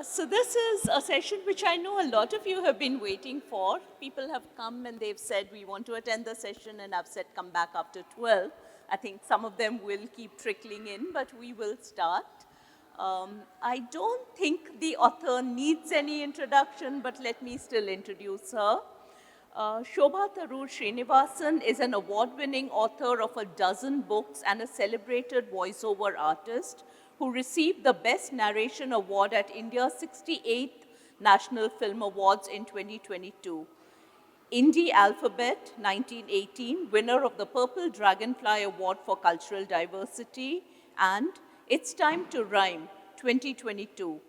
So this is a session which I know a lot of you have been waiting for. People have come and they've said, we want to attend the session, and I've said, come back after 12. I think some of them will keep trickling in, but we will start. I don't think the author needs any introduction, but let me still introduce her. Shobha Tharoor Srinivasan is an award-winning author of a dozen books and a celebrated voiceover artist who received the Best Narration Award at India's 68th National Film Awards in 2022. Indie Alphabet, 1918, winner of the Purple Dragonfly Award for Cultural Diversity, and It's Time to Rhyme, 2022.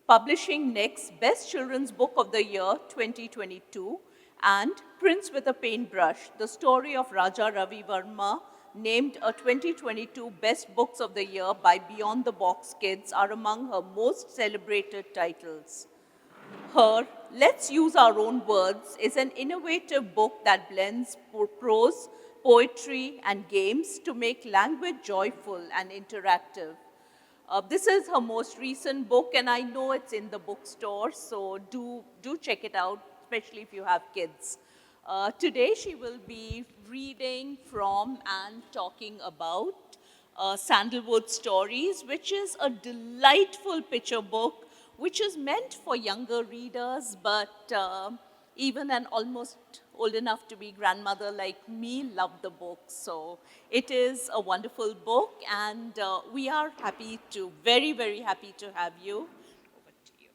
Publishing Next Best Children's Book of the Year, 2022, and Prince with a Paintbrush, the story of Raja Ravi Verma, named a 2022 Best Books of the Year by Beyond the Box Kids, are among her most celebrated titles. Her Let's Use Our Own Words is an innovative book that blends prose, poetry, and games to make language joyful and interactive. This is her most recent book, and I know it's in the bookstore, so do check it out, especially if you have kids. Today she will be reading from and talking about Sandalwood Stories, which is a delightful picture book, which is meant for younger readers, but even an almost old enough to be grandmother like me loved the book. So it is a wonderful book, and we are very, very happy to have you. Over to you.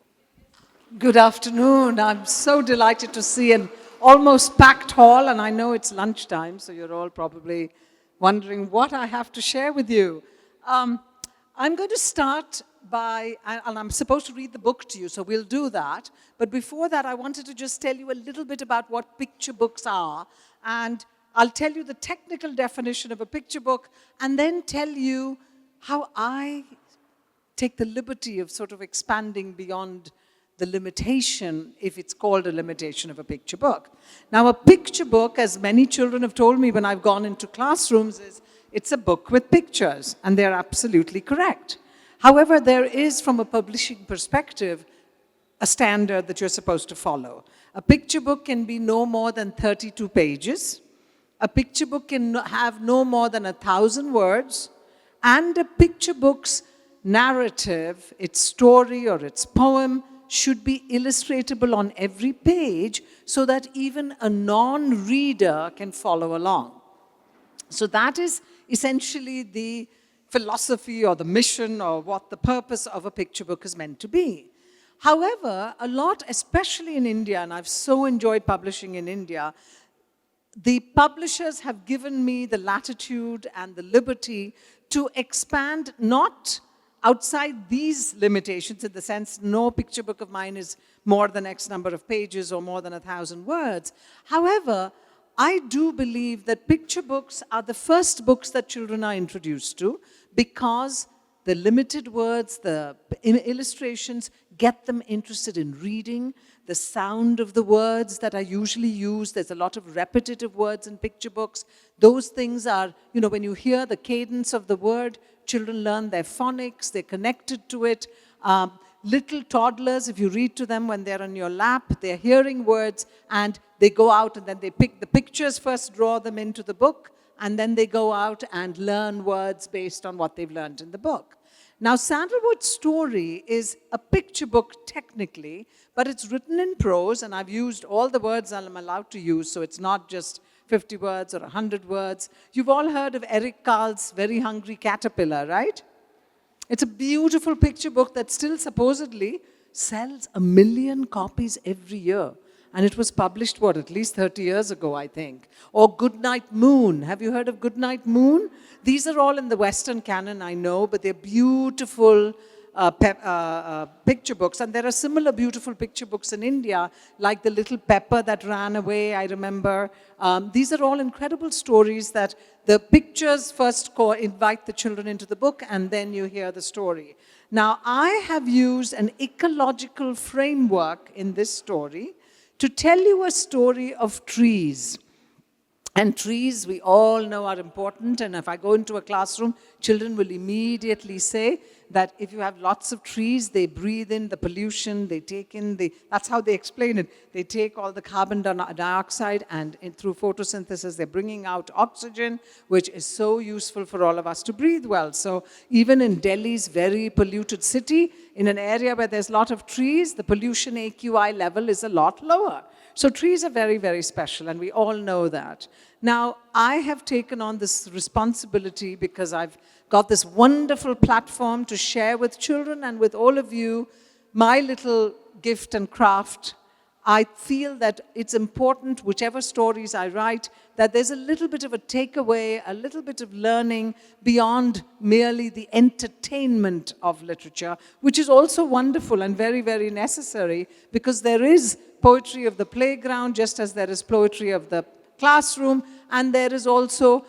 Good afternoon. I'm so delighted to see an almost packed hall, and I know it's lunchtime, so you're all probably wondering what I have to share with you. I'm going to start by, and I'm supposed to read the book to you, so we'll do that. But before that, I wanted to just tell you a little bit about what picture books are. And I'll tell you the technical definition of a picture book, and then tell you how I take the liberty of sort of expanding beyond the limitation, if it's called a limitation, of a picture book. Now, a picture book, as many children have told me when I've gone into classrooms, it's a book with pictures, and they're absolutely correct. However, there is, from a publishing perspective, a standard that you're supposed to follow. A picture book can be no more than 32 pages. A picture book can have no more than 1,000 words. And a picture book's narrative, its story or its poem, should be illustratable on every page so that even a non-reader can follow along. So that is essentially the philosophy or the mission or what the purpose of a picture book is meant to be. However, a lot, especially in India, and I've so enjoyed publishing in India, the publishers have given me the latitude and the liberty to expand not outside these limitations, in the sense no picture book of mine is more than X number of pages or more than 1,000 words. However, I do believe that picture books are the first books that children are introduced to, because the limited words, the illustrations get them interested in reading. The sound of the words that are usually used, there's a lot of repetitive words in picture books. Those things are, when you hear the cadence of the word, children learn their phonics, they're connected to it. Little toddlers, if you read to them when they're on your lap, they're hearing words, and they go out and then they pick the pictures first, draw them into the book, and then they go out and learn words based on what they've learned in the book. Now, Sandalwood's Story is a picture book technically, but it's written in prose, and I've used all the words I'm allowed to use, so it's not just 50 words or 100 words. You've all heard of Eric Carle's Very Hungry Caterpillar, right? It's a beautiful picture book that still supposedly sells 1 million copies every year. And it was published, at least 30 years ago, I think. Or Goodnight Moon. Have you heard of Goodnight Moon? These are all in the Western canon, I know, but they're beautiful picture books. And there are similar beautiful picture books in India, like The Little Pepper That Ran Away, I remember. These are all incredible stories that the pictures first invite the children into the book, and then you hear the story. Now, I have used an ecological framework in this story to tell you a story of trees. And trees, we all know, are important. And if I go into a classroom, children will immediately say, that if you have lots of trees, they breathe in the pollution, they take in that's how they explain it. They take all the carbon dioxide and through photosynthesis, they're bringing out oxygen, which is so useful for all of us to breathe well. So even in Delhi's very polluted city, in an area where there's a lot of trees, the pollution AQI level is a lot lower. So trees are very, very special, and we all know that. Now, I have taken on this responsibility because I've got this wonderful platform to share with children and with all of you my little gift and craft. I feel that it's important, whichever stories I write, that there's a little bit of a takeaway, a little bit of learning beyond merely the entertainment of literature, which is also wonderful and very, very necessary, because there is poetry of the playground, just as there is poetry of the classroom, and there is also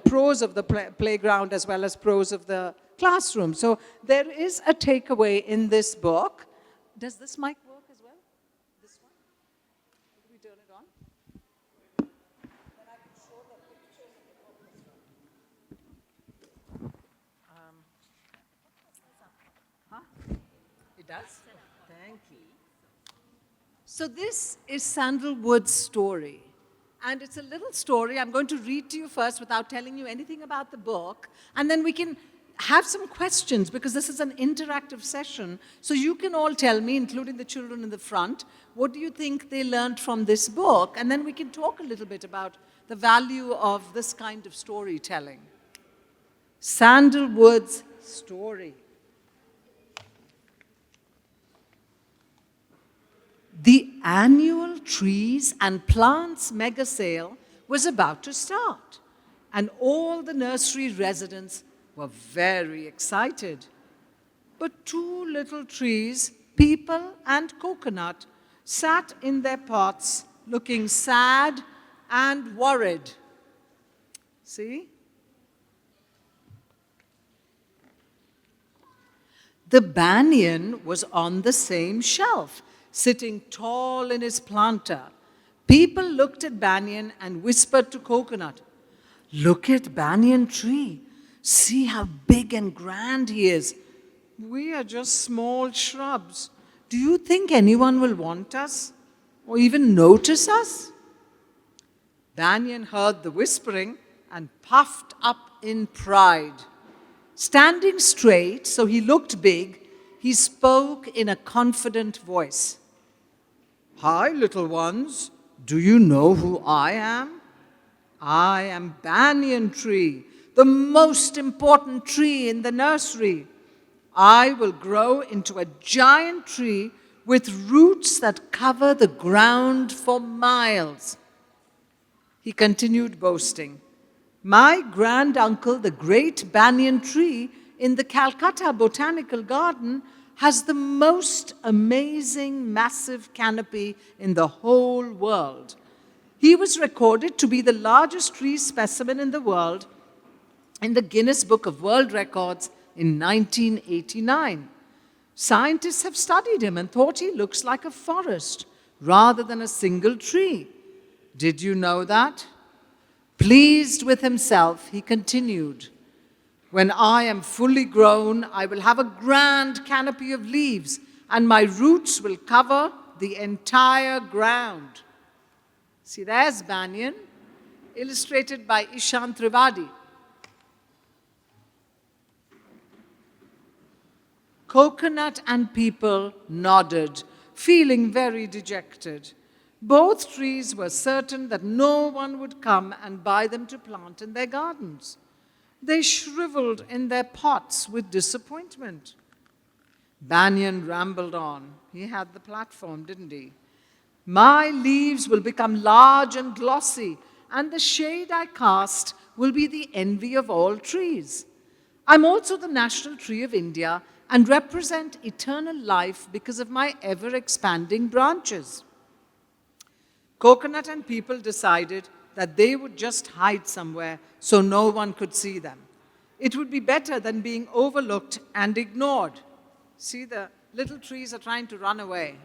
prose of the playground as well as prose of the classroom. So there is a takeaway in this book. Does this mic work as well? This one? Can we turn it on? Then I can show the pictures of the book as well. Huh? It does? Thank you. So this is Sandalwood's story. And it's a little story I'm going to read to you first without telling you anything about the book. And then we can have some questions, because this is an interactive session. So you can all tell me, including the children in the front, what do you think they learned from this book? And then we can talk a little bit about the value of this kind of storytelling. Sandalwood's story. The annual Trees and Plants mega sale was about to start, and all the nursery residents were very excited. But two little trees, Peepal and Coconut, sat in their pots looking sad and worried. See? The banyan was on the same shelf, sitting tall in his planter. People looked at Banyan and whispered to Coconut, "Look at Banyan tree. See how big and grand he is. We are just small shrubs. Do you think anyone will want us or even notice us?" Banyan heard the whispering and puffed up in pride. Standing straight so he looked big, he spoke in a confident voice. "Hi, little ones. Do you know who I am? I am Banyan Tree, the most important tree in the nursery. I will grow into a giant tree with roots that cover the ground for miles." He continued boasting. "My granduncle, the great banyan tree in the Calcutta Botanical Garden, has the most amazing, massive canopy in the whole world. He was recorded to be the largest tree specimen in the world in the Guinness Book of World Records in 1989. Scientists have studied him and thought he looks like a forest rather than a single tree. Did you know that?" Pleased with himself, he continued, "When I am fully grown, I will have a grand canopy of leaves, and my roots will cover the entire ground." See, there's Banyan, illustrated by Ishan Trivedi. Coconut and Peepal nodded, feeling very dejected. Both trees were certain that no one would come and buy them to plant in their gardens. They shriveled in their pots with disappointment. Banyan rambled on. He had the platform, didn't he? "My leaves will become large and glossy, and the shade I cast will be the envy of all trees. I'm also the national tree of India and represent eternal life because of my ever-expanding branches." Coconut and Peepal decided that they would just hide somewhere so no one could see them. It would be better than being overlooked and ignored. See, the little trees are trying to run away.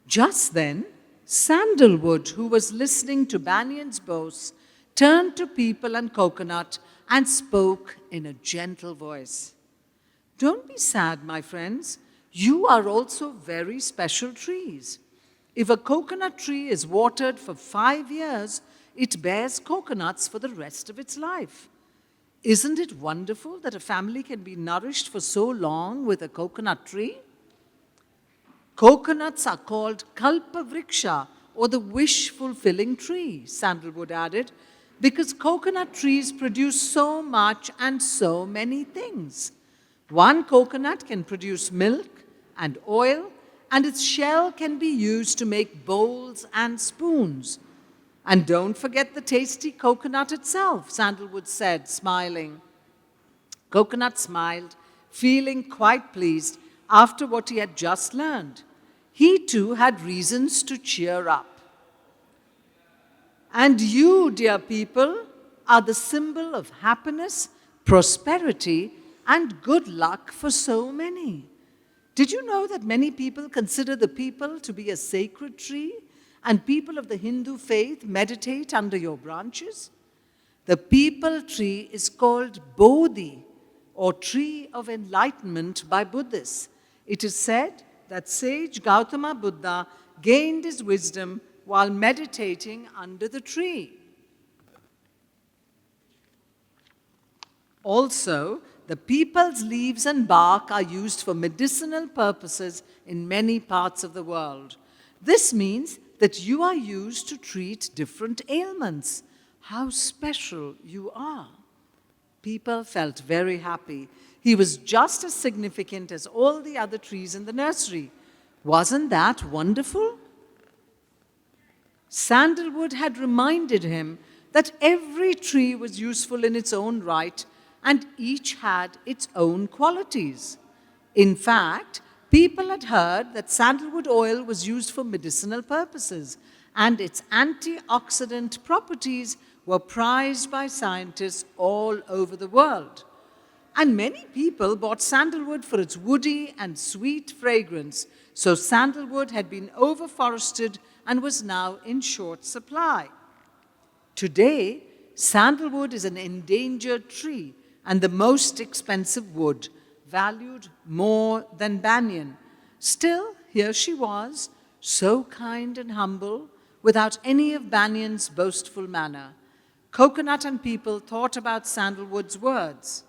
Just then, Sandalwood, who was listening to Banyan's boast, turned to people and coconut and spoke in a gentle voice. Don't be sad, my friends. You are also very special trees. If a coconut tree is watered for 5 years, it bears coconuts for the rest of its life. Isn't it wonderful that a family can be nourished for so long with a coconut tree? Coconuts are called kalpavriksha, or the wish-fulfilling tree, Sandalwood added, because coconut trees produce so much and so many things. One coconut can produce milk and oil, and its shell can be used to make bowls and spoons. And don't forget the tasty coconut itself, Sandalwood said, smiling. Coconut smiled, feeling quite pleased after what he had just learned. He too had reasons to cheer up. And you, dear people, are the symbol of happiness, prosperity, and good luck for so many. Did you know that many people consider the peepal to be a sacred tree, and people of the Hindu faith meditate under your branches? The peepal tree is called Bodhi, or tree of enlightenment by Buddhists. It is said that sage Gautama Buddha gained his wisdom while meditating under the tree. Also, the peepal's leaves and bark are used for medicinal purposes in many parts of the world. This means that you are used to treat different ailments. How special you are. Peepal felt very happy. He was just as significant as all the other trees in the nursery. Wasn't that wonderful? Sandalwood had reminded him that every tree was useful in its own right, and each had its own qualities. In fact, people had heard that sandalwood oil was used for medicinal purposes, and its antioxidant properties were prized by scientists all over the world. And many people bought sandalwood for its woody and sweet fragrance, so sandalwood had been overforested and was now in short supply. Today, sandalwood is an endangered tree and the most expensive wood, valued more than banyan. Still, here she was, so kind and humble, without any of banyan's boastful manner. Coconut and people thought about sandalwood's words.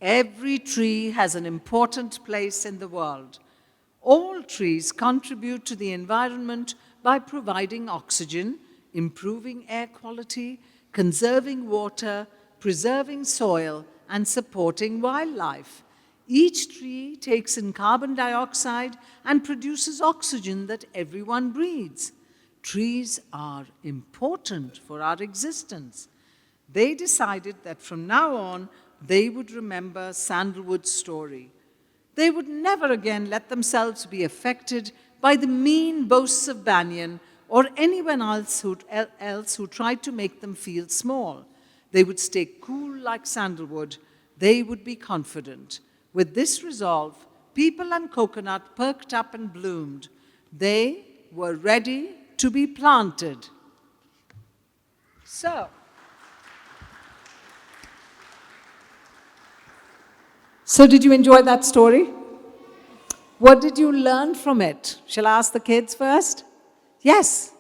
Every tree has an important place in the world. All trees contribute to the environment by providing oxygen, improving air quality, conserving water, preserving soil, and supporting wildlife. Each tree takes in carbon dioxide and produces oxygen that everyone breathes. Trees are important for our existence. They decided that from now on, they would remember Sandalwood's story. They would never again let themselves be affected by the mean boasts of banyan or anyone else who tried to make them feel small. They would stay cool like sandalwood. They would be confident. With this resolve, people and coconut perked up and bloomed. They were ready to be planted. So did you enjoy that story? What did you learn from it? Shall I ask the kids first? Yes.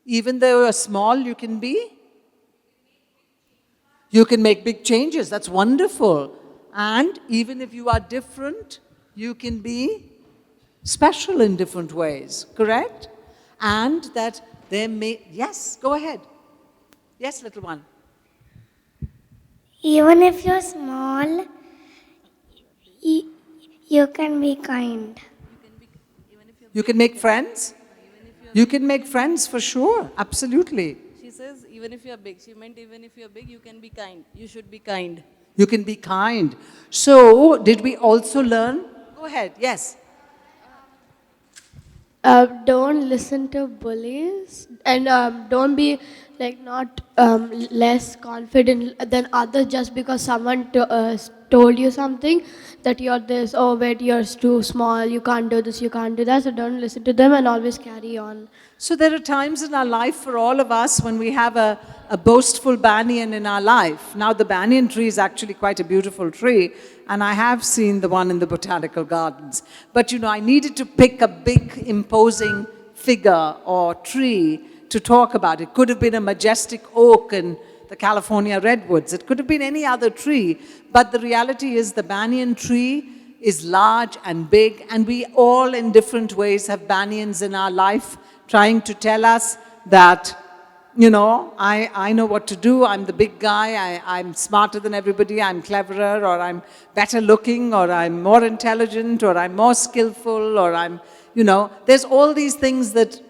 Even though you're small, you can be? You can make big changes. That's wonderful. And even if you are different, you can be special in different ways, correct? And that there may, yes, go ahead. Yes, little one. Even if you're small, you can be kind. You can make friends? You can make friends for sure, absolutely. She says, even if you're big. She meant even if you're big, you can be kind. You should be kind. You can be kind. So, did we also learn? Go ahead, yes. Don't listen to bullies and don't be like not less confident than others just because someone told you something that you're this, oh wait, you're too small, you can't do this, you can't do that. So don't listen to them and always carry on. So there are times in our life for all of us when we have a boastful banyan in our life. Now the banyan tree is actually quite a beautiful tree, and I have seen the one in the botanical gardens. But you know, I needed to pick a big imposing figure or tree to talk about. It could have been a majestic oak in the California redwoods. It could have been any other tree. But the reality is the banyan tree is large and big, and we all in different ways have banyans in our life trying to tell us that, you know, I know what to do, I'm the big guy, I'm smarter than everybody, I'm cleverer, or I'm better looking, or I'm more intelligent, or I'm more skillful, or I'm, you know, there's all these things that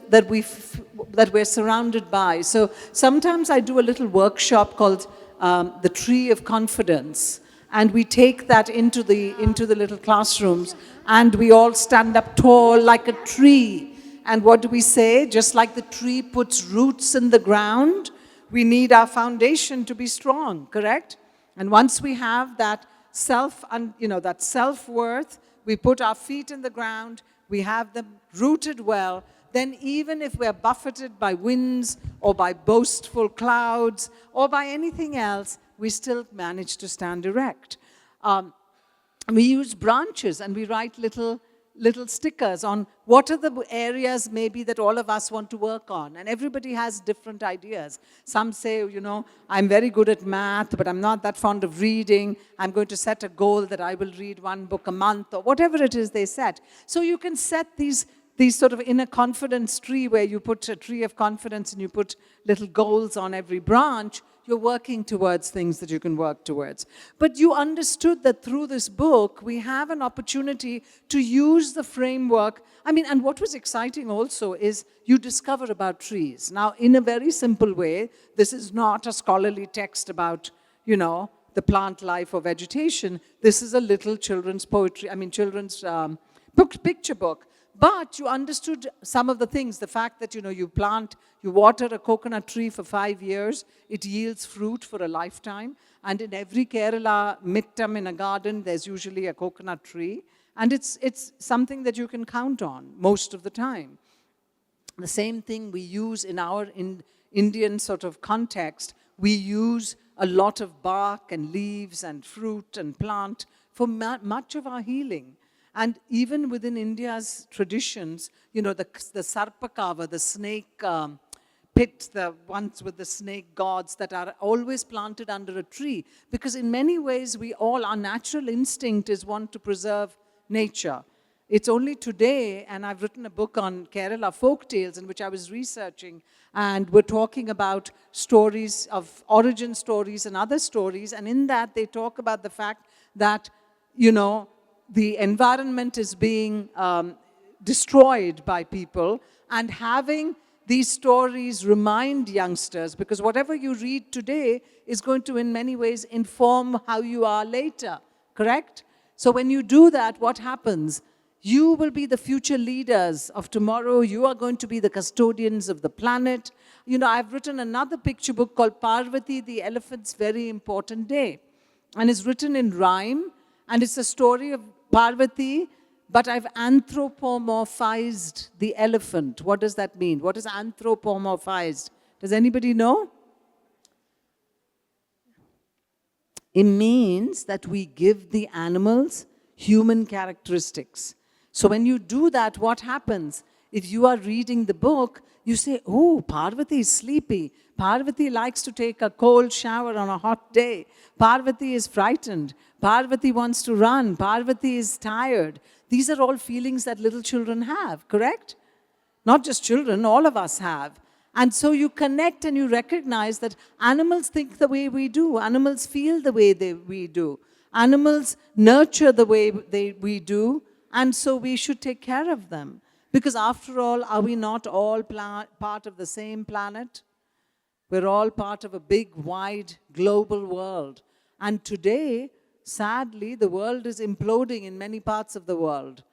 we're surrounded by. So sometimes I do a little workshop called the Tree of Confidence, and we take that into the little classrooms, and we all stand up tall like a tree. And what do we say? Just like the tree puts roots in the ground, we need our foundation to be strong, correct? And once we have that that self-worth, we put our feet in the ground, we have them rooted well, then even if we're buffeted by winds or by boastful clouds or by anything else, we still manage to stand erect. We use branches and we write little stickers on what are the areas maybe that all of us want to work on. And everybody has different ideas. Some say, you know, I'm very good at math, but I'm not that fond of reading. I'm going to set a goal that I will read one book a month, or whatever it is they set. So you can set these sort of inner confidence tree where you put a tree of confidence and you put little goals on every branch. You're working towards things that you can work towards. But you understood that through this book, we have an opportunity to use the framework. I mean, and what was exciting also is you discover about trees. Now, in a very simple way, this is not a scholarly text about, you know, the plant life or vegetation. This is a little children's poetry, children's picture book. But you understood some of the things, the fact that, you know, you water a coconut tree for 5 years, it yields fruit for a lifetime. And in every Kerala mittam in a garden, there's usually a coconut tree. And it's something that you can count on most of the time. The same thing we use in our Indian sort of context. We use a lot of bark and leaves and fruit and plant for much of our healing. And even within India's traditions, you know, the sarpakava, the snake pit, the ones with the snake gods that are always planted under a tree. Because in many ways, our natural instinct is one to preserve nature. It's only today, and I've written a book on Kerala folk tales in which I was researching, and we're talking about stories of origin stories and other stories, and in that they talk about the fact that, you know, the environment is being destroyed by people, and having these stories remind youngsters, because whatever you read today is going to in many ways inform how you are later, correct? So when you do that, what happens? You will be the future leaders of tomorrow. You are going to be the custodians of the planet. You know, I've written another picture book called Parvati, the Elephant's Very Important Day. And it's written in rhyme, and it's a story of Parvati, but I've anthropomorphized the elephant. What does that mean? What is anthropomorphized? Does anybody know? It means that we give the animals human characteristics. So when you do that, what happens? If you are reading the book, you say, oh, Parvati is sleepy. Parvati likes to take a cold shower on a hot day. Parvati is frightened. Parvati wants to run. Parvati is tired. These are all feelings that little children have, correct? Not just children, all of us have. And so you connect and you recognize that animals think the way we do. Animals feel the way we do. Animals nurture the way we do. And so we should take care of them. Because after all, are we not all part of the same planet? We're all part of a big, wide, global world. And today, sadly, the world is imploding in many parts of the world.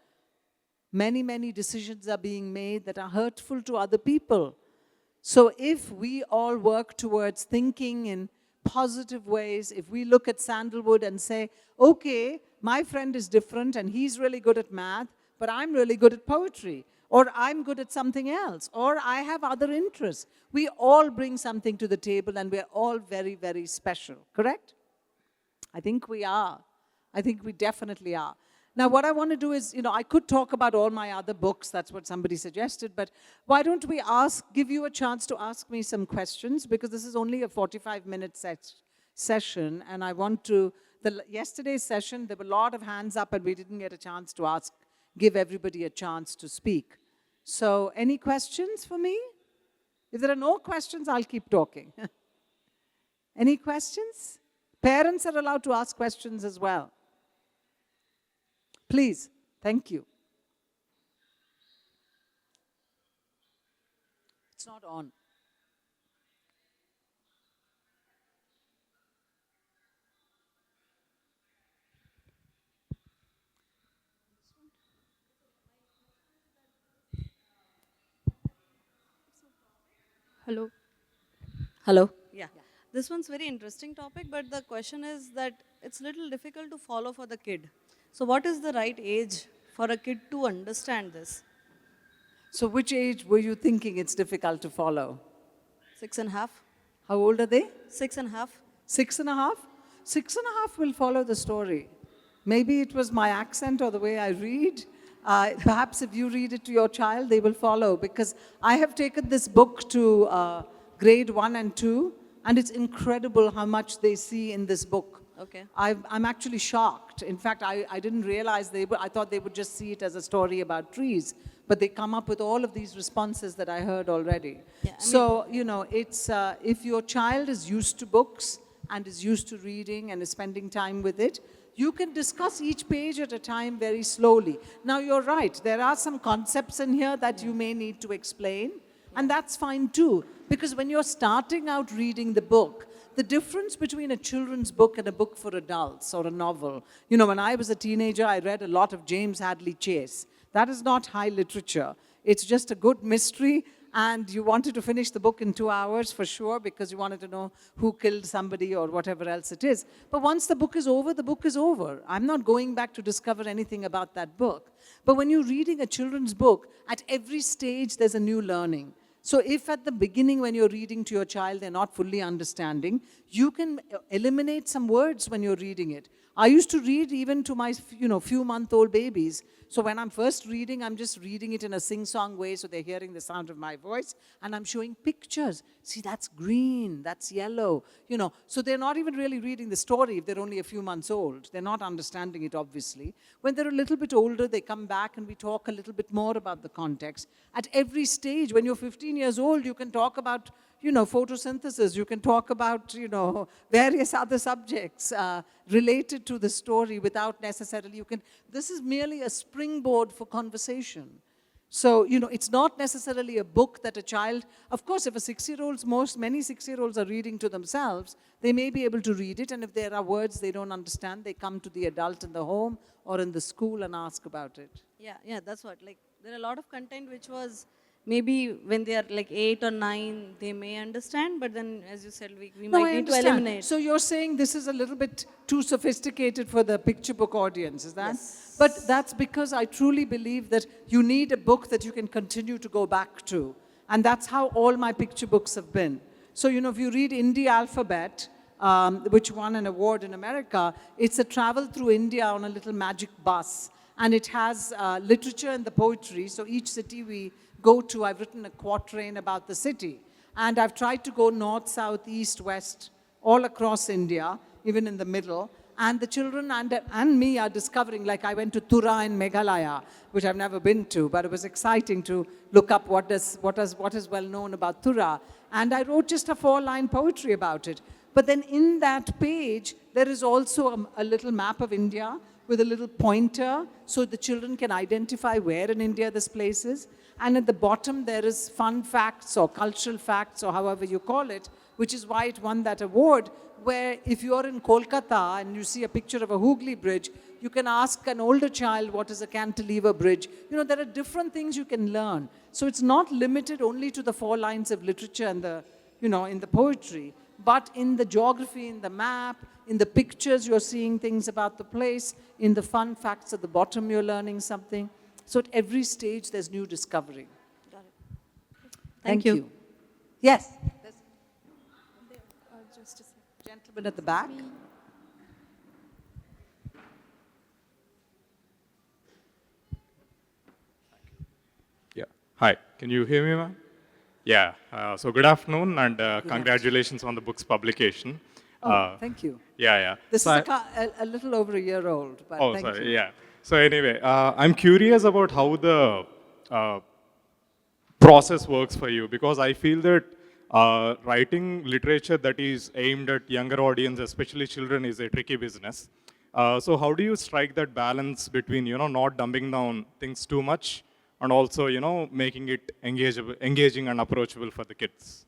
Many, many decisions are being made that are hurtful to other people. So if we all work towards thinking in positive ways, if we look at Sandalwood and say, okay, my friend is different and he's really good at math, but I'm really good at poetry, or I'm good at something else, or I have other interests. We all bring something to the table and we're all very, very special, correct? I think we are. I think we definitely are. Now, what I want to do is, I could talk about all my other books. That's what somebody suggested. But why don't we give you a chance to ask me some questions? Because this is only a 45-minute session. And I want to, yesterday's session, there were a lot of hands up and we didn't get a chance to give everybody a chance to speak. So, any questions for me? If there are no questions, I'll keep talking. Any questions? Parents are allowed to ask questions as well. Please, thank you. It's not on. Hello. Hello. Yeah. This one's very interesting topic, but the question is that it's little difficult to follow for the kid. So what is the right age for a kid to understand this? So which age were you thinking it's difficult to follow? 6.5. How old are they? 6.5. 6.5? 6.5 will follow the story. Maybe it was my accent or the way I read. Perhaps if you read it to your child, they will follow. Because I have taken this book to grade 1 and 2, and it's incredible how much they see in this book. Okay. I'm actually shocked. In fact, I didn't realize I thought they would just see it as a story about trees. But they come up with all of these responses that I heard already. Yeah, so, it's if your child is used to books and is used to reading and is spending time with it, you can discuss each page at a time very slowly. Now, you're right. There are some concepts in here that you may need to explain. And that's fine too. Because when you're starting out reading the book, the difference between a children's book and a book for adults or a novel. When I was a teenager, I read a lot of James Hadley Chase. That is not high literature. It's just a good mystery, and you wanted to finish the book in 2 hours for sure because you wanted to know who killed somebody or whatever else it is. But once the book is over, the book is over. I'm not going back to discover anything about that book. But when you're reading a children's book, at every stage there's a new learning. So if at the beginning when you're reading to your child, they're not fully understanding, you can eliminate some words when you're reading it. I used to read even to my, few-month-old babies. So when I'm first reading, I'm just reading it in a sing-song way, so they're hearing the sound of my voice, and I'm showing pictures. See, that's green, that's yellow, So they're not even really reading the story if they're only a few months old. They're not understanding it, obviously. When they're a little bit older, they come back and we talk a little bit more about the context. At every stage, when you're 15 years old, you can talk about photosynthesis, you can talk about, various other subjects related to the story without necessarily, this is merely a springboard for conversation. So, it's not necessarily a book that a child, of course, if a 6-year-old, many 6-year-olds are reading to themselves, they may be able to read it, and if there are words they don't understand, they come to the adult in the home or in the school and ask about it. Yeah, that's what, there are a lot of content which was, maybe when they are 8 or 9, they may understand, but then, as you said, we might need to eliminate. So you're saying this is a little bit too sophisticated for the picture book audience, is that? Yes. But that's because I truly believe that you need a book that you can continue to go back to. And that's how all my picture books have been. So, if you read Indie Alphabet, which won an award in America, it's a travel through India on a little magic bus. And it has literature and the poetry. So each city we go to, I've written a quatrain about the city. And I've tried to go north, south, east, west, all across India, even in the middle. And the children and me are discovering, I went to Tura in Meghalaya, which I've never been to, but it was exciting to look up what is well known about Tura. And I wrote just a 4-line poetry about it. But then in that page, there is also a little map of India with a little pointer, so the children can identify where in India this place is. And at the bottom, there is fun facts or cultural facts or however you call it which is why it won that award, where if you're in Kolkata and you see a picture of a Hooghly bridge, you can ask an older child what is a cantilever bridge. There are different things you can learn. So it's not limited only to the 4 lines of literature and in the poetry, but in the geography, in the map, in the pictures, you're seeing things about the place, in the fun facts at the bottom, you're learning something. So at every stage, there's new discovery. Got it. Thank you. Yes? Just a gentleman at the back. Yeah. Hi. Can you hear me, ma'am? Yeah. So good afternoon and congratulations on the book's publication. Thank you. Yeah. This So is a little over a year old, but oh, thank sorry. you. Yeah. So anyway, I'm curious about how the process works for you, because I feel that writing literature that is aimed at younger audience, especially children, is a tricky business. So how do you strike that balance between, not dumbing down things too much and also, making it engaging and approachable for the kids?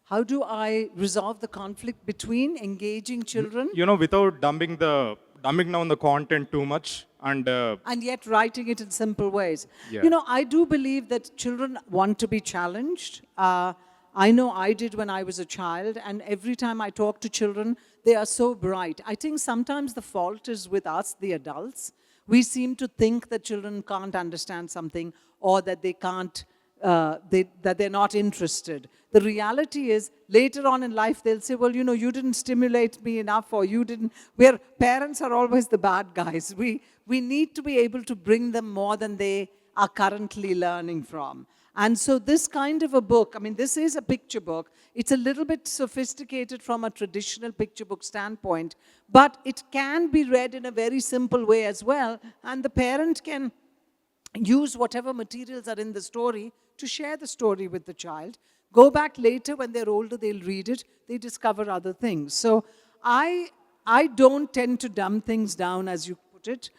How do I resolve the conflict between engaging children Without dumbing down the content too much and yet writing it in simple ways? Yeah. I do believe that children want to be challenged. I know I did when I was a child, and every time I talk to children, they are so bright. I think sometimes the fault is with us, the adults. We seem to think that children can't understand something, or that they can't, that they're not interested. The reality is, later on in life, they'll say, well, you didn't stimulate me enough, or you didn't. Where parents are always the bad guys. We need to be able to bring them more than they are currently learning from. And so this kind of a book, this is a picture book. It's a little bit sophisticated from a traditional picture book standpoint, but it can be read in a very simple way as well, and the parent can use whatever materials are in the story to share the story with the child. Go back later when they're older, they'll read it, they discover other things. So I don't tend to dumb things down, as you put it.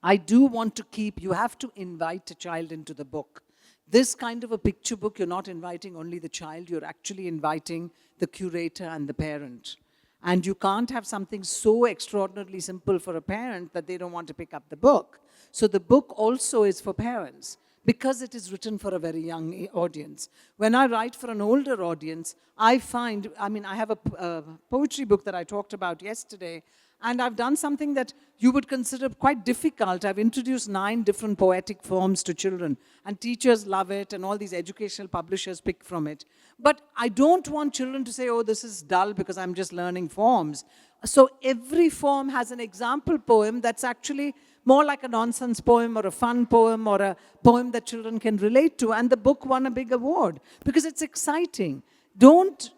I do want to you have to invite a child into the book. This kind of a picture book, you're not inviting only the child, you're actually inviting the curator and the parent. And you can't have something so extraordinarily simple for a parent that they don't want to pick up the book. So the book also is for parents, because it is written for a very young audience. When I write for an older audience, I find, I have a poetry book that I talked about yesterday, and I've done something that you would consider quite difficult. I've introduced 9 different poetic forms to children, and teachers love it, and all these educational publishers pick from it. But I don't want children to say, oh, this is dull because I'm just learning forms. So every form has an example poem that's actually more like a nonsense poem or a fun poem or a poem that children can relate to. And the book won a big award because it's exciting. Don't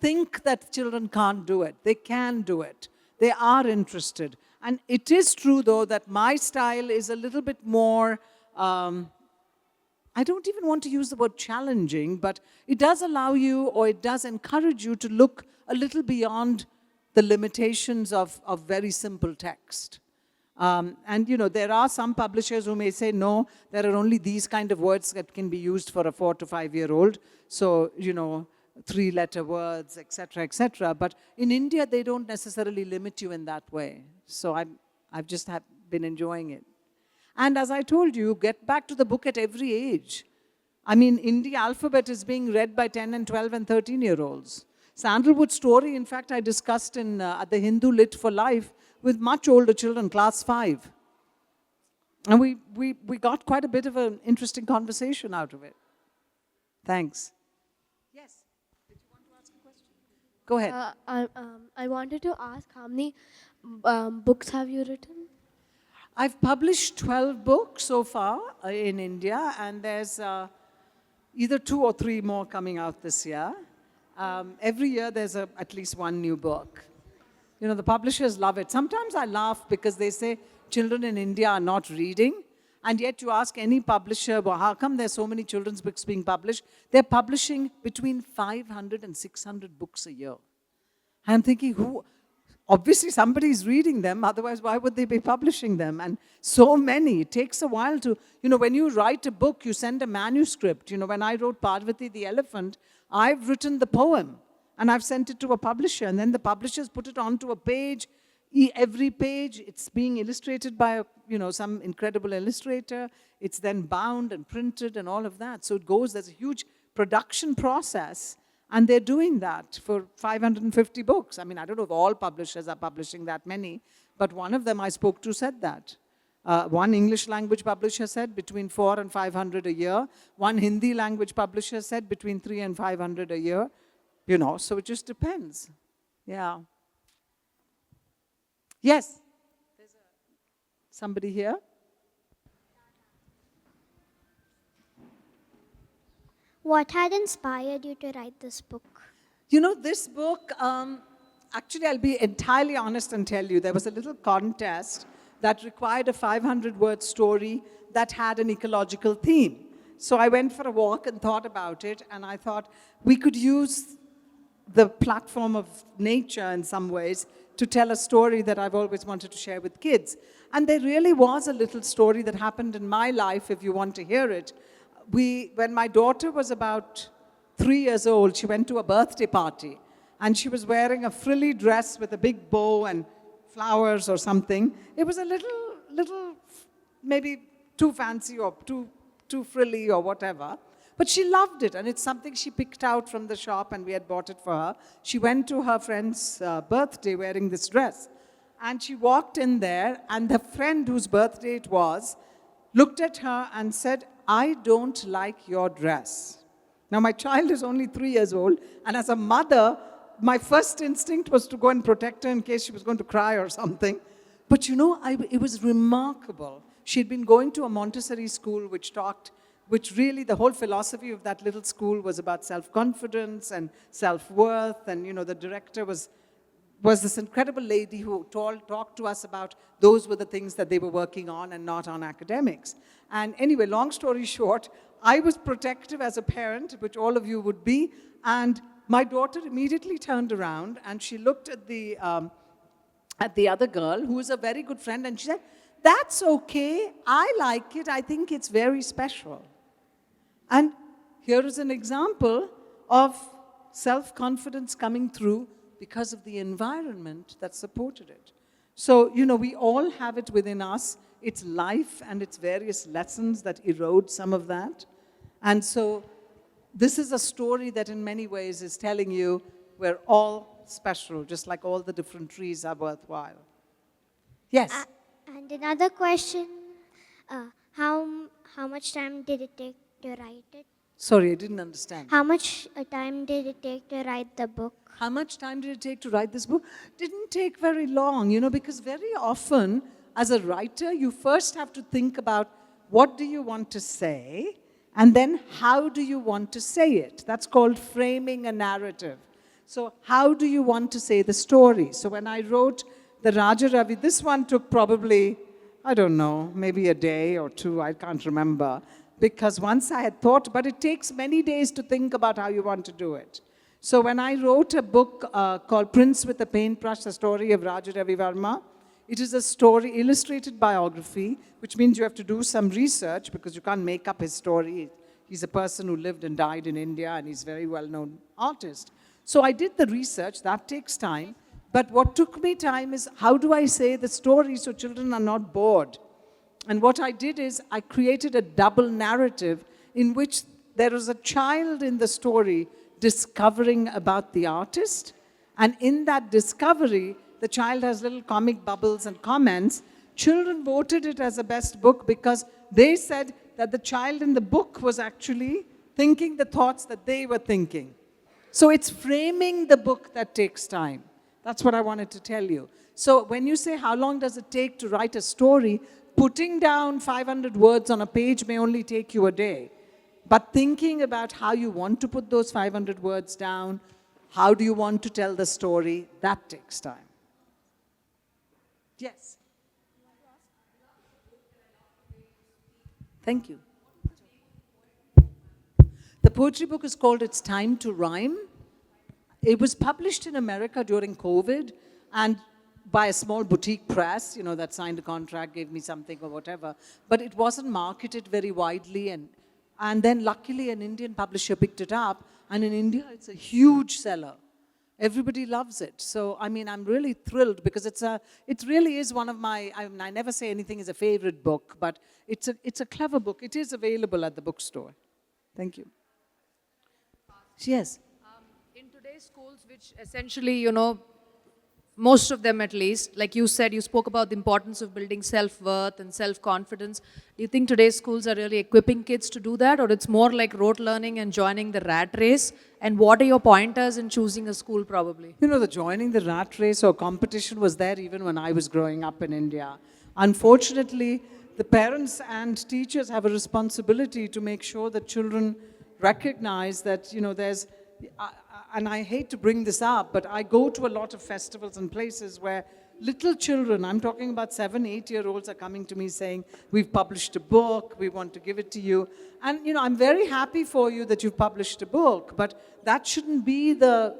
think that children can't do it. They can do it. They are interested. And it is true, though, that my style is a little bit more, I don't even want to use the word challenging, but it does allow you, or it does encourage you to look a little beyond the limitations of very simple text. And, there are some publishers who may say, no, there are only these kind of words that can be used for a 4 to 5-year-old. So, 3-letter words, etc., etc. But in India, they don't necessarily limit you in that way. So I've just been enjoying it. And as I told you, get back to the book at every age. India alphabet is being read by 10 and 12 and 13-year-olds. Sandalwood story, in fact, I discussed at the Hindu Lit for Life with much older children, class 5. And we got quite a bit of an interesting conversation out of it. Thanks. Yes. Did you want to ask a question? Go ahead. I wanted to ask, how many books have you written? I've published 12 books so far in India, and there's either 2 or 3 more coming out this year. Every year there's at least 1 new book. The publishers love it. Sometimes I laugh because they say children in India are not reading, and yet you ask any publisher, well, how come there's so many children's books being published? They're publishing between 500 and 600 books a year. I'm thinking, obviously somebody's reading them, otherwise why would they be publishing them? And so many. It takes a while to, when you write a book, you send a manuscript. When I wrote Parvati the Elephant, I've written the poem and I've sent it to a publisher, and then the publishers put it onto a page. Every page, it's being illustrated by some incredible illustrator. It's then bound and printed and all of that. So there's a huge production process, and they're doing that for 550 books. I mean, I don't know if all publishers are publishing that many, but one of them I spoke to said that. One English language publisher said between 400 and 500 a year. One Hindi language publisher said between 300 and 500 a year. So it just depends. Yeah. Yes? There's somebody here? What had inspired you to write this book? This book, actually, I'll be entirely honest and tell you, there was a little contest that required a 500-word story that had an ecological theme. So I went for a walk and thought about it, and I thought we could use the platform of nature in some ways to tell a story that I've always wanted to share with kids. And there really was a little story that happened in my life, if you want to hear it. When my daughter was about 3 years old, she went to a birthday party, and she was wearing a frilly dress with a big bow and flowers or something. It was a little, maybe too fancy or too frilly or whatever. But she loved it, and it's something she picked out from the shop, and we had bought it for her. She went to her friend's birthday wearing this dress, and she walked in there, and the friend whose birthday it was looked at her and said, "I don't like your dress." Now, my child is only 3 years old, and as a mother, my first instinct was to go and protect her in case she was going to cry or something. But it was remarkable. She'd been going to a Montessori school which really the whole philosophy of that little school was about self-confidence and self-worth. And, the director was this incredible lady who talked to us about those were the things that they were working on and not on academics. And anyway, long story short, I was protective as a parent, which all of you would be, and my daughter immediately turned around and she looked at the other girl, who was a very good friend, and she said, "That's okay, I like it, I think it's very special." And here is an example of self-confidence coming through because of the environment that supported it. So, we all have it within us. It's life and its various lessons that erode some of that. And so, this is a story that in many ways is telling you we're all special, just like all the different trees are worthwhile. Yes? And another question, how much time did it take to write it? Sorry, I didn't understand. How much time did it take to write the book? How much time did it take to write this book? Didn't take very long, because very often, as a writer, you first have to think about what do you want to say, and then how do you want to say it? That's called framing a narrative. So how do you want to say the story? So when I wrote the Raja Ravi, this one took probably, I don't know, maybe a day or two, I can't remember. Because once I had thought, but it takes many days to think about how you want to do it. So when I wrote a book called Prince with a Paintbrush, the story of Raja Ravi Verma, it is a story, illustrated biography, which means you have to do some research because you can't make up his story. He's a person who lived and died in India, and he's a very well-known artist. So I did the research, that takes time. But what took me time is, how do I say the story so children are not bored? And what I did is, I created a double narrative in which there was a child in the story discovering about the artist. And in that discovery, the child has little comic bubbles and comments. Children voted it as a best book because they said that the child in the book was actually thinking the thoughts that they were thinking. So it's framing the book that takes time. That's what I wanted to tell you. So when you say how long does it take to write a story, putting down 500 words on a page may only take you a day. But thinking about how you want to put those 500 words down, how do you want to tell the story, that takes time. Yes. Thank you. The poetry book is called It's Time to Rhyme. It was published in America during COVID and by a small boutique press, that signed a contract, gave me something or whatever. But it wasn't marketed very widely. And then luckily an Indian publisher picked it up. And in India, it's a huge seller. Everybody loves it. So, I mean, I'm really thrilled because it really is one of my, I never say anything is a favorite book, but it's a clever book. It is available at the bookstore. Thank you. Yes. In today's schools, which essentially, you know, most of them at least, like you said, you spoke about the importance of building self-worth and self-confidence. Do you think today's schools are really equipping kids to do that, or it's more like rote learning and joining the rat race? And what are your pointers in choosing a school probably? You know, the joining the rat race or competition was there even when I was growing up in India. Unfortunately, the parents and teachers have a responsibility to make sure that children recognize that, you know, there's, and I hate to bring this up, but I go to a lot of festivals and places where little children, I'm talking about 7, 8-year-olds, are coming to me saying, we've published a book, we want to give it to you. And, you know, I'm very happy for you that you've published a book, but that shouldn't be the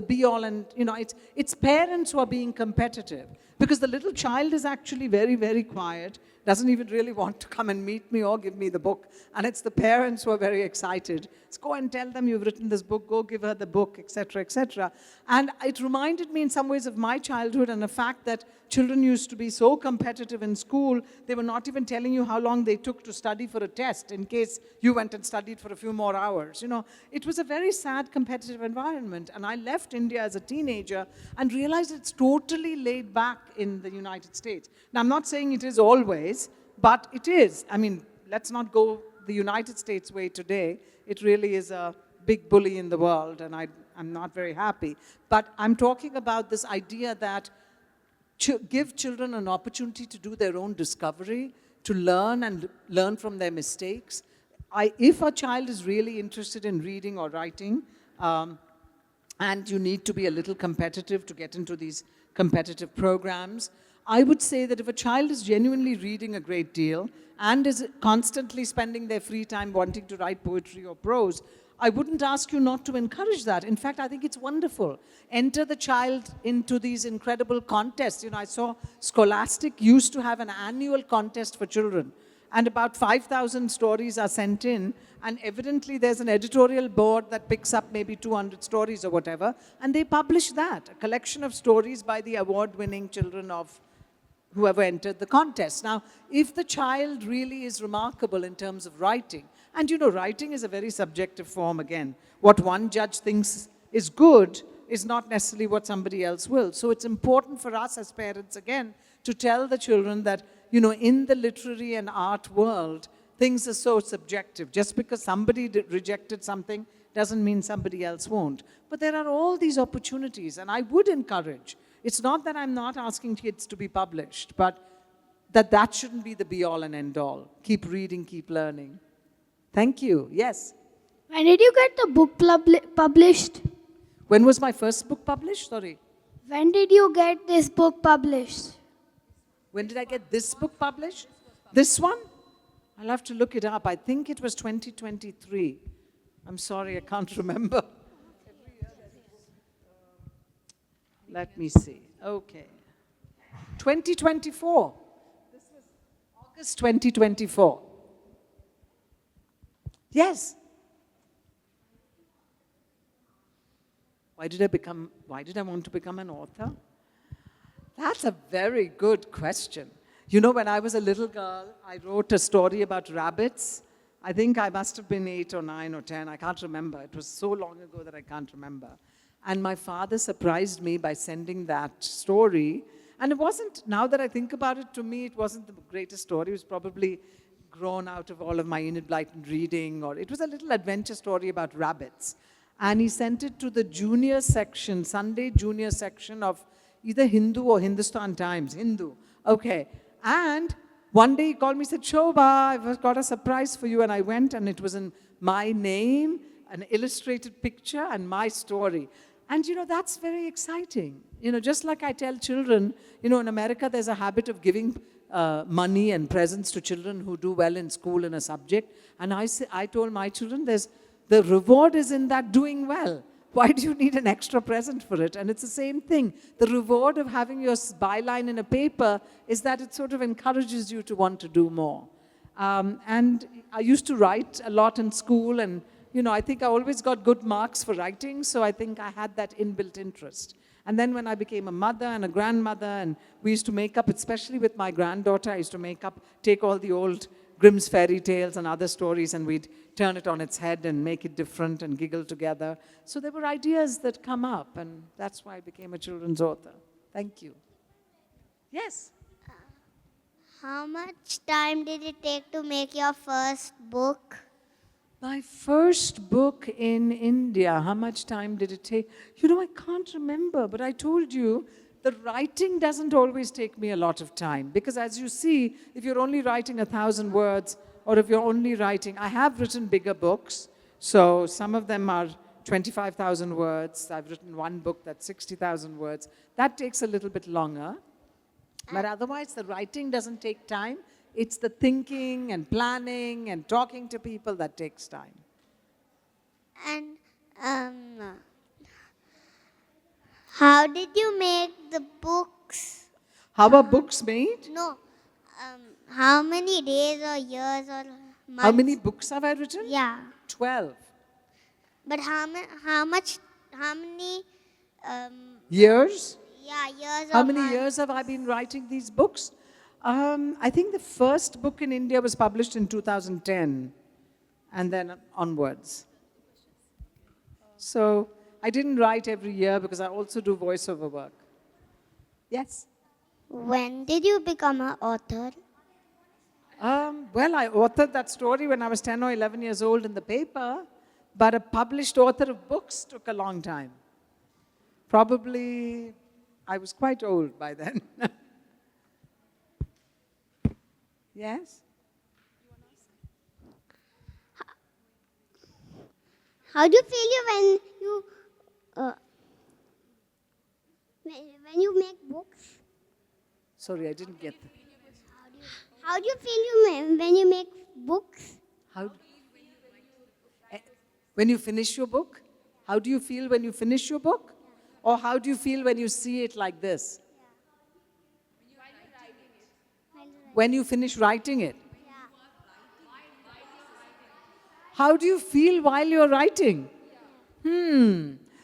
be-all and, you know, it's parents who are being competitive. Because the little child is actually very, very quiet, doesn't even really want to come and meet me or give me the book. And it's the parents who are very excited. Let's go and tell them you've written this book, go give her the book, etc., etc. And it reminded me in some ways of my childhood and the fact that children used to be so competitive in school, they were not even telling you how long they took to study for a test in case you went and studied for a few more hours. You know, it was a very sad competitive environment. And I left India as a teenager and realized it's totally laid back in the United States. Now, I'm not saying it is always, but it is. I mean, let's not go the United States way today. It really is a big bully in the world, and I'm not very happy. But I'm talking about this idea that give children an opportunity to do their own discovery, to learn and learn from their mistakes. If a child is really interested in reading or writing, and you need to be a little competitive to get into these competitive programs, I would say that if a child is genuinely reading a great deal and is constantly spending their free time wanting to write poetry or prose, I wouldn't ask you not to encourage that. In fact, I think it's wonderful. Enter the child into these incredible contests. You know, I saw Scholastic used to have an annual contest for children, and about 5,000 stories are sent in, and evidently there's an editorial board that picks up maybe 200 stories or whatever, and they publish that, a collection of stories by the award-winning children of whoever entered the contest. Now, if the child really is remarkable in terms of writing, and you know, writing is a very subjective form again. What one judge thinks is good is not necessarily what somebody else will. So it's important for us as parents, again, to tell the children that, you know, in the literary and art world, things are so subjective. Just because somebody rejected something doesn't mean somebody else won't. But there are all these opportunities, and I would encourage. It's not that I'm not asking kids to be published, but that shouldn't be the be-all and end-all. Keep reading, keep learning. Thank you. Yes? When did you get the book published? When was my first book published? Sorry. When did you get this book published? When did I get this book published? This one? I'll have to look it up. I think it was 2023. I'm sorry, I can't remember. Let me see. Okay. 2024. This was August 2024. Yes. Why did I want to become an author? That's a very good question. You know, when I was a little girl, I wrote a story about rabbits. I think I must have been 8 or 9 or 10. I can't remember. It was so long ago that I can't remember. And my father surprised me by sending that story. And it wasn't, now that I think about it, to me, it wasn't the greatest story. It was probably grown out of all of my enlightened reading, or it was a little adventure story about rabbits. And he sent it to the junior section, Sunday junior section of either Hindu or Hindustan Times, Hindu. Okay. And one day he called me and said, Shobha, I've got a surprise for you. And I went, and it was in my name, an illustrated picture, and my story. And, you know, that's very exciting. You know, just like I tell children, you know, in America, there's a habit of giving money and presents to children who do well in school in a subject. And I told my children, the reward is in that doing well. Why do you need an extra present for it? And it's the same thing. The reward of having your byline in a paper is that it sort of encourages you to want to do more. And I used to write a lot in school, and I think I always got good marks for writing, so I think I had that inbuilt interest. And then when I became a mother and a grandmother, and we used to make up, especially with my granddaughter, I used to take all the old Grimm's fairy tales and other stories, and we'd turn it on its head and make it different and giggle together. So there were ideas that come up, and that's why I became a children's author. Thank you. Yes? How much time did it take to make your first book? My first book in India, how much time did it take? I can't remember, but I told you, the writing doesn't always take me a lot of time. Because as you see, if you're only writing 1,000 words, or if you're only writing, I have written bigger books. So some of them are 25,000 words. I've written one book that's 60,000 words. That takes a little bit longer. But otherwise, the writing doesn't take time. It's the thinking and planning and talking to people that takes time. And how did you make the books? How are books made? No. How many days or years or months? How many books have I written? Yeah. 12. But how many Years? yeah, years How or many months? years have I been writing these books? I think the first book in India was published in 2010, and then onwards. So I didn't write every year because I also do voiceover work. Yes? When did you become an author? Well, I authored that story when I was 10 or 11 years old in the paper, but a published author of books took a long time. Probably, I was quite old by then. Yes? How do you feel when you make books? Sorry, I didn't get that. How do you feel when you make books? How? When you finish your book? How do you feel when you finish your book? Or how do you feel when you see it like this? When you finish writing it? How do you feel while you're writing?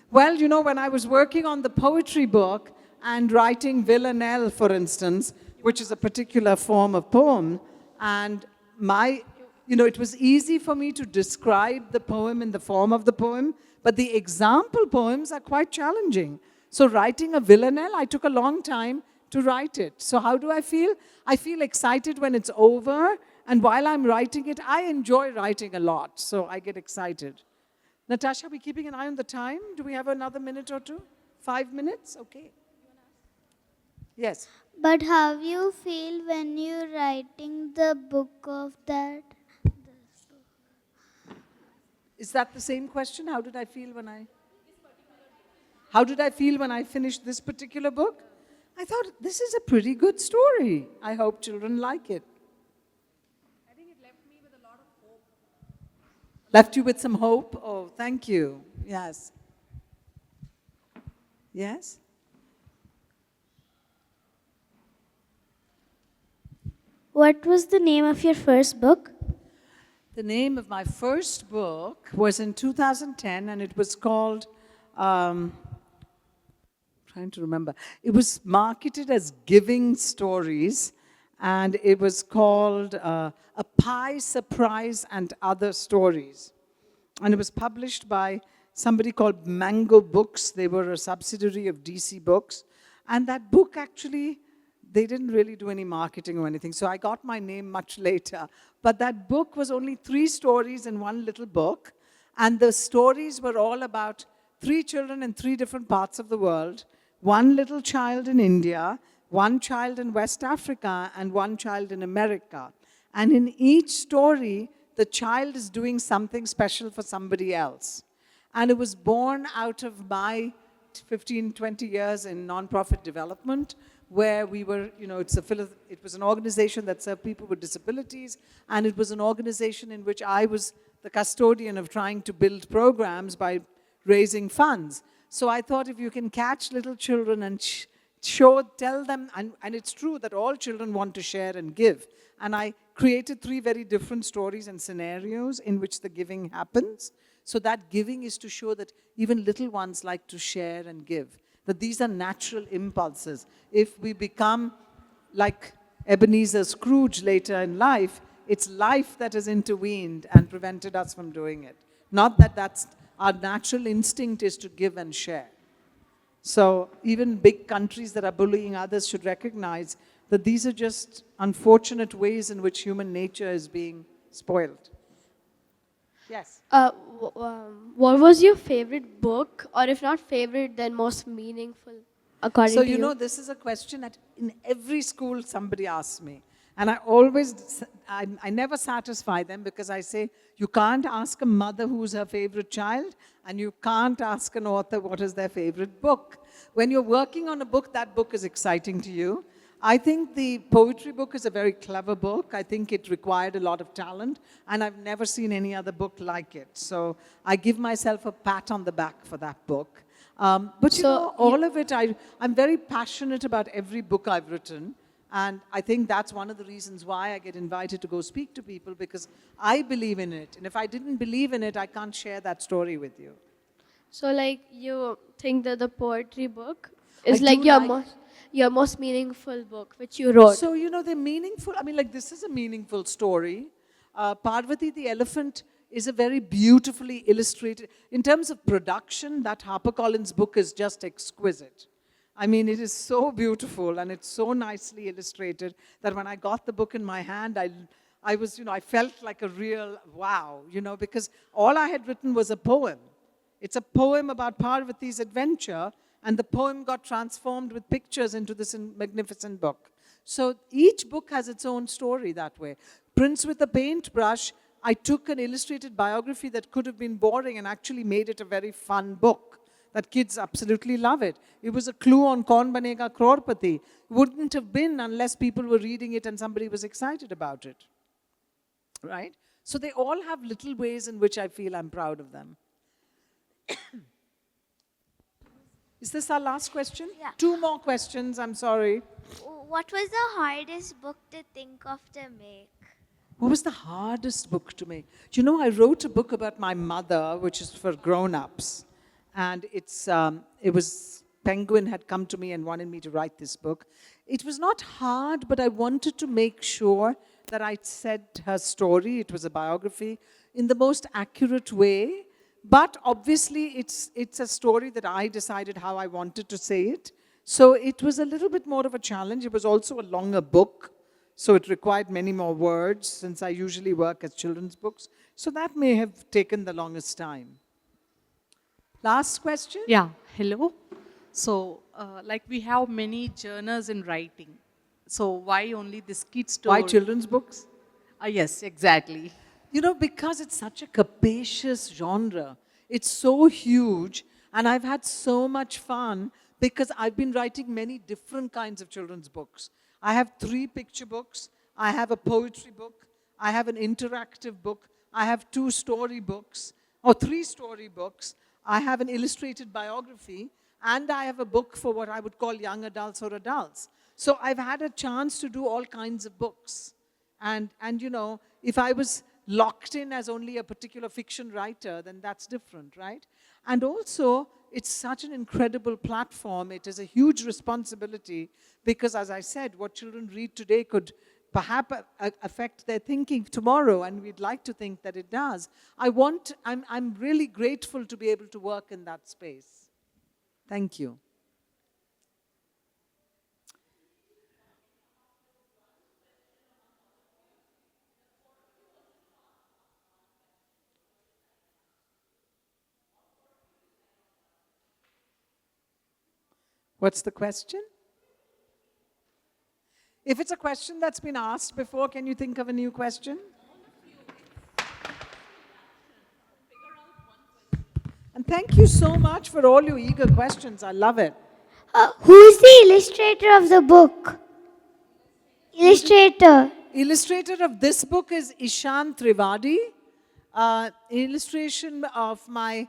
Well, when I was working on the poetry book and writing villanelle, for instance, which is a particular form of poem, and it was easy for me to describe the poem in the form of the poem, but the example poems are quite challenging. So writing a villanelle, I took a long time to write it. So how do I feel? I feel excited when it's over, and while I'm writing it, I enjoy writing a lot, so I get excited. Natasha, are we keeping an eye on the time? Do we have another minute or two? 5 minutes? Okay. Yes. But how you feel when you're writing the book of that? Is that the same question? How did I feel when I finished this particular book? I thought, this is a pretty good story. I hope children like it. I think it left me with a lot of hope. Left you with some hope? Oh, thank you. Yes. Yes? What was the name of your first book? The name of my first book was in 2010, and it was called, trying to remember, it was marketed as Giving Stories, and it was called A Pie, Surprise, and Other Stories. And it was published by somebody called Mango Books. They were a subsidiary of DC Books. And that book actually, they didn't really do any marketing or anything, so I got my name much later. But that book was only 3 stories in one little book, and the stories were all about 3 children in 3 different parts of the world, 1 little child in India, 1 child in West Africa, and 1 child in America. And in each story, the child is doing something special for somebody else. And it was born out of my 15, 20 years in nonprofit development, where we were, it was an organization that served people with disabilities, and it was an organization in which I was the custodian of trying to build programs by raising funds. So I thought, if you can catch little children and tell them, and it's true that all children want to share and give, and I created 3 very different stories and scenarios in which the giving happens. So that giving is to show that even little ones like to share and give, that these are natural impulses. If we become like Ebenezer Scrooge later in life, it's life that has intervened and prevented us from doing it. Not that that's our natural instinct is to give and share. So even big countries that are bullying others should recognize that these are just unfortunate ways in which human nature is being spoiled. Yes. What was your favorite book, or if not favorite, then most meaningful, according So to you? you know, this is a question that in every school somebody asks me. And I always, I never satisfy them because I say, you can't ask a mother who's her favorite child, and you can't ask an author what is their favorite book. When you're working on a book, that book is exciting to you. I think the poetry book is a very clever book. I think it required a lot of talent, and I've never seen any other book like it. So I give myself a pat on the back for that book. But you know, all of it, I'm very passionate about every book I've written. And I think that's one of the reasons why I get invited to go speak to people, because I believe in it. And if I didn't believe in it, I can't share that story with you. So, like, you think that the poetry book I is do like like- your most meaningful book, which you wrote? So, you know, they're meaningful. I mean, like, this is a meaningful story. Parvati the elephant is a very beautifully illustrated. In terms of production, that HarperCollins book is just exquisite. I mean, it is so beautiful and it's so nicely illustrated that when I got the book in my hand, I was, you know, I felt like a real wow, you know, because all I had written was a poem. It's a poem about Parvati's adventure, and the poem got transformed with pictures into this magnificent book. So each book has its own story that way. Prince with a Paintbrush, I took an illustrated biography that could have been boring and actually made it a very fun book that kids absolutely love it. It was a clue on Kaun Banega Crorepati. Wouldn't have been unless people were reading it and somebody was excited about it. Right? So they all have little ways in which I feel I'm proud of them. Is this our last question? Yeah. 2 more questions, I'm sorry. What was the hardest book to think of to make? What was the hardest book to make? Do you know, I wrote a book about my mother, which is for grown-ups. And it was, Penguin had come to me and wanted me to write this book. It was not hard, but I wanted to make sure that I said her story, it was a biography, in the most accurate way. But obviously, it's a story that I decided how I wanted to say it. So it was a little bit more of a challenge. It was also a longer book. So it required many more words, since I usually work as children's books. So that may have taken the longest time. Last question? Yeah, hello. So, like we have many genres in writing. So, why only this kid story? Why children's books? Yes, exactly. You know, because it's such a capacious genre. It's so huge, and I've had so much fun because I've been writing many different kinds of children's books. I have 3 picture books, I have a poetry book, I have an interactive book, I have 2 story books, or 3 story books, I have an illustrated biography, and I have a book for what I would call young adults or adults. So I've had a chance to do all kinds of books. And you know, if I was locked in as only a particular fiction writer, then that's different, right? And also, it's such an incredible platform. It is a huge responsibility because, as I said, what children read today could perhaps affect their thinking tomorrow, and we'd like to think that it does. I'm really grateful to be able to work in that space. Thank you. What's the question? If it's a question that's been asked before, can you think of a new question? And thank you so much for all your eager questions. I love it. Who's the illustrator of the book? Illustrator. Illustrator of this book is Ishan Trivedi. Illustration of my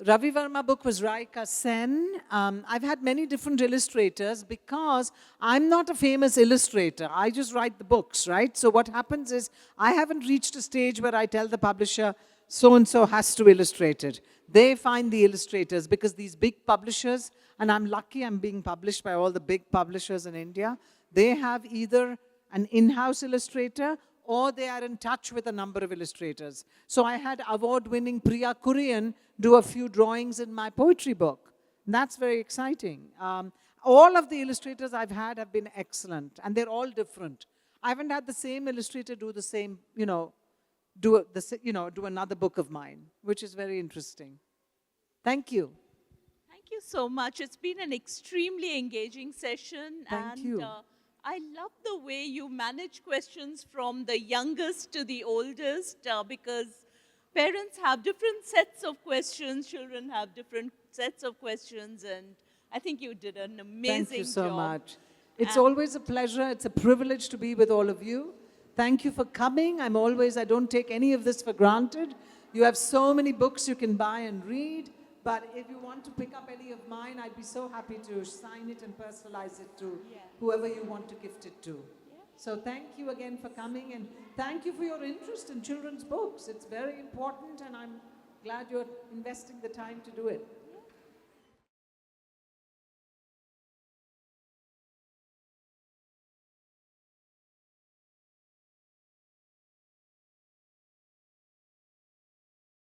Ravi Verma book was Raika Sen. I've had many different illustrators because I'm not a famous illustrator. I just write the books, right? So what happens is I haven't reached a stage where I tell the publisher, so and so has to illustrate it. They find the illustrators because these big publishers, and I'm lucky I'm being published by all the big publishers in India, they have either an in-house illustrator or they are in touch with a number of illustrators. So I had award-winning Priya Kurian do a few drawings in my poetry book. And that's very exciting. All of the illustrators I've had have been excellent, and they're all different. I haven't had the same illustrator do the same, do another book of mine, which is very interesting. Thank you. Thank you so much. It's been an extremely engaging session. Thank you. I love the way you manage questions from the youngest to the oldest because parents have different sets of questions, children have different sets of questions, and I think you did an amazing job. Thank you so much. It's always a pleasure. It's a privilege to be with all of you. Thank you for coming. I don't take any of this for granted. You have so many books you can buy and read, but if you want to pick up any of mine, I'd be so happy to sign it and personalize it to whoever you want to gift it to. So thank you again for coming, and thank you for your interest in children's books. It's very important, and I'm glad you're investing the time to do it.